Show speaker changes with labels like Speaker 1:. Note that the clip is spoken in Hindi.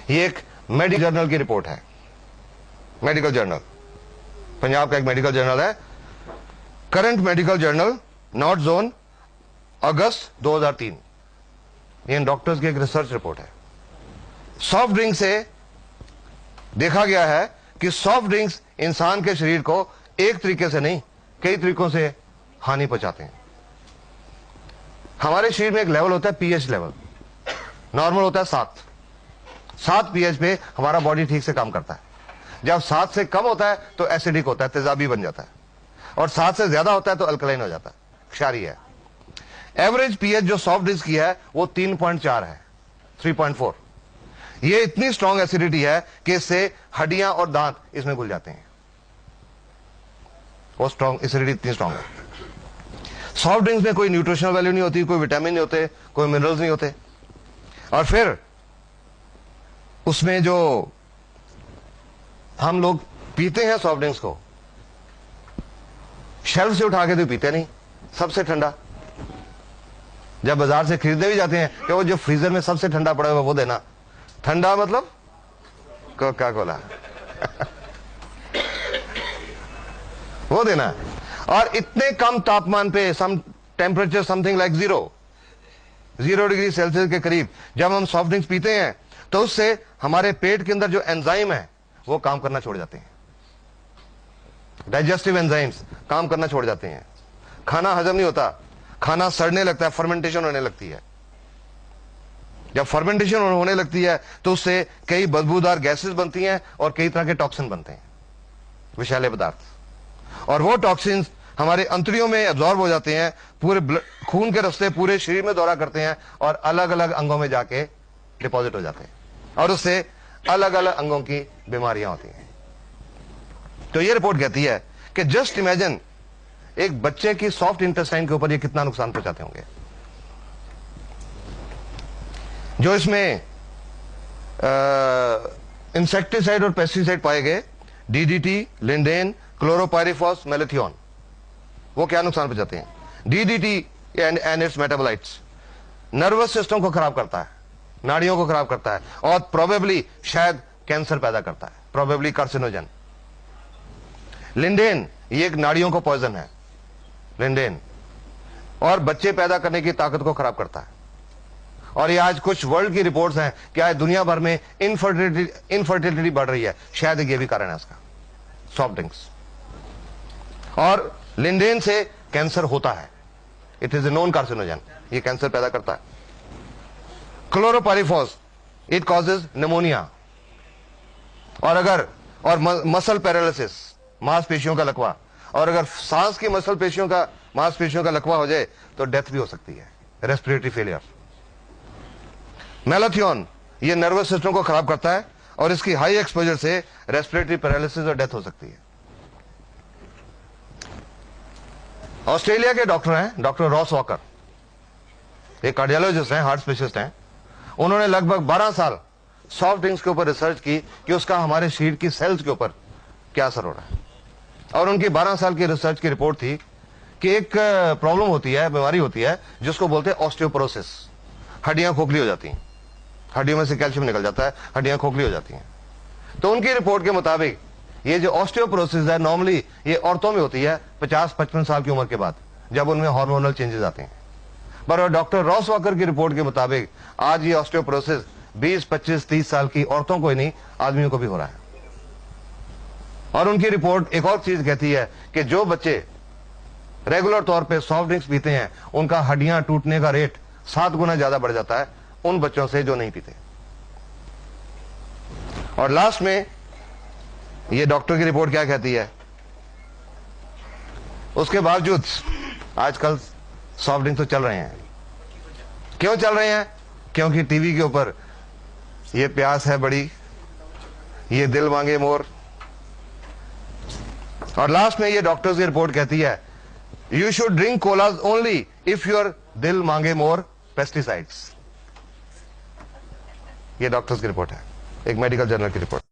Speaker 1: ये एक मेडिकल जर्नल की रिपोर्ट है, मेडिकल जर्नल, पंजाब का एक मेडिकल जर्नल है, current medical journal north zone अगस्त 2003। ये डॉक्टर्स की एक रिसर्च रिपोर्ट है। सॉफ्ट ड्रिंक से देखा गया है कि सॉफ्ट ड्रिंक्स इंसान के शरीर को एक तरीके से नहीं, कई तरीकों से हानि पहुंचाते हैं। हमारे शरीर में एक लेवल होता है पीएच लेवल, नॉर्मल होता है 7 पीएच पे हमारा बॉडी ठीक से काम करता है। जब 7 से कम होता है तो एसिडिक होता है, तेजाबी बन जाता है, और 7 से ज्यादा होता है तो अल्कलाइन हो जाता है, क्षारीय है। एवरेज पीएच जो सॉफ्ट ड्रिंक्स की है वो 3.4 है, 3.4। ये इतनी स्ट्रॉन्ग एसिडिटी है कि इससे हड्डियां और दांत इसमें घुल जाते हैं। वो स्ट्रॉन्ग एसिडिटी इतनी स्ट्रॉन्ग है। सॉफ्ट ड्रिंक्स में कोई न्यूट्रिशनल वैल्यू नहीं होती, कोई विटामिन नहीं होते, कोई मिनरल्स नहीं होते, और फिर उसमें जो हम लोग पीते हैं सॉफ्ट ड्रिंक्स को, शेल्फ से उठा के तो पीते नहीं, सबसे ठंडा। जब बाजार से खरीदने भी जाते हैं कि वो जो फ्रीजर में सबसे ठंडा पड़ा हुआ वो देना। ठंडा मतलब कोका कोला वो देना। और इतने कम तापमान पे, some temperature something like 0 degree Celsius के करीब जब हम सॉफ्ट ड्रिंक्स पीते हैं तो उससे हमारे पेट के अंदर जो एंजाइम है वो काम करना छोड़ जाते हैं। डाइजेस्टिव एंजाइम्स काम करना छोड़ जाते हैं, खाना हजम नहीं होता, खाना सड़ने लगता है, फर्मेंटेशन होने लगती है। जब फर्मेंटेशन होने लगती है तो उससे कई बदबूदार गैसेस बनती हैं और कई तरह के टॉक्सिन बनते हैं, विषैले पदार्थ, और वो टॉक्सिन्स हमारे अंतड़ियों में एब्जॉर्ब हो जाते हैं, पूरे खून के रास्ते पूरे शरीर में दौरा करते हैं और अलग अलग अंगों में जाके डिपॉजिट हो जाते हैं, और उससे अलग अलग अंगों की बीमारियां होती हैं। तो ये रिपोर्ट कहती है कि जस्ट इमेजिन एक बच्चे की सॉफ्ट इंटेस्टाइन के ऊपर ये कितना नुकसान पहुंचाते होंगे। जो इसमें इंसेक्टिसाइड और पेस्टिसाइड पाए गए, डीडीटी, लिंडेन, क्लोरोपाइरिफॉस, मेलेथियोन, वो क्या नुकसान पहुंचाते हैं। DDT and it's metabolites nervous system को खराब करता है, नाड़ियों को खराब करता है, और प्रोबेबली शायद कैंसर पैदा करता है, प्रोबेबली कार्सिनोजन। लिंडेन ये एक नाड़ियों को पॉइजन है, लिंडेन, और बच्चे पैदा करने की ताकत को खराब करता है। और ये आज कुछ वर्ल्ड की रिपोर्ट्स हैं कि आज दुनिया भर में इनफर्टिलिटी बढ़ रही है, शायद ये भी कारण है इसका, सॉफ्ट ड्रिंक्स। और लिंडेन से कैंसर होता है, it is a known carcinogen, ये कैंसर पैदा करता है। क्लोरोपाइरिफॉस इट कॉजेज निमोनिया, और मसल पैरालिसिस, मांसपेशियों का लकवा, और अगर सांस की मांसपेशियों का लकवा हो जाए तो डेथ भी हो सकती है, रेस्पिरेटरी फेलियर। मेलेथियोन ये नर्वस सिस्टम को खराब करता है, और इसकी हाई एक्सपोजर से रेस्पिरेटरी पैरालिसिस और डेथ हो सकती है। ऑस्ट्रेलिया के डॉक्टर हैं, डॉक्टर रॉस वॉकर, एक कार्डियोलॉजिस्ट हैं, हार्ट स्पेशलिस्ट हैं। उन्होंने लगभग 12 साल सॉफ्ट ड्रिंक्स के ऊपर रिसर्च की कि उसका हमारे शरीर की सेल्स के ऊपर क्या असर हो रहा है। और उनकी 12 साल की रिसर्च की रिपोर्ट थी कि एक प्रॉब्लम होती है, बीमारी होती है, जिसको बोलते हैं ऑस्टियोपोरोसिस। हड्डियां खोखली हो जाती हैं, हड्डियों में से कैल्शियम निकल जाता है, हड्डियां खोखली हो जाती हैं। तो उनकी रिपोर्ट के मुताबिक ये जो ऑस्टियोपोरोसिस है, नॉर्मली ये औरतों में होती है 50-55 साल की उम्र के बाद, जब उनमें हार्मोनल चेंजेस आते हैं। पर डॉक्टर रॉस वॉकर की रिपोर्ट के मुताबिक आज ये ऑस्टियोपोरोसिस 20, 25, 30 साल की औरतों को ही नहीं, आदमियों को भी हो रहा है। और उनकी रिपोर्ट एक और चीज कहती है कि जो बच्चे रेगुलर तौर पे सॉफ्ट ड्रिंक्स पीते हैं, उनका हड्डियां टूटने का रेट 7 गुना ज्यादा बढ़ जाता है उन बच्चों से जो नहीं पीते। और लास्ट में ये डॉक्टर की रिपोर्ट क्या कहती है, उसके बावजूद आजकल सॉफ्ट ड्रिंक्स तो चल रहे हैं। क्यों चल रहे हैं? क्योंकि टीवी के ऊपर ये प्यास है बड़ी, ये दिल मांगे मोर। और लास्ट में ये डॉक्टर्स की रिपोर्ट कहती है, you should drink collage only if your दिल मांगे मोर पेस्टिसाइड्स। ये डॉक्टर्स की रिपोर्ट है, एक मेडिकल जर्नल की रिपोर्ट।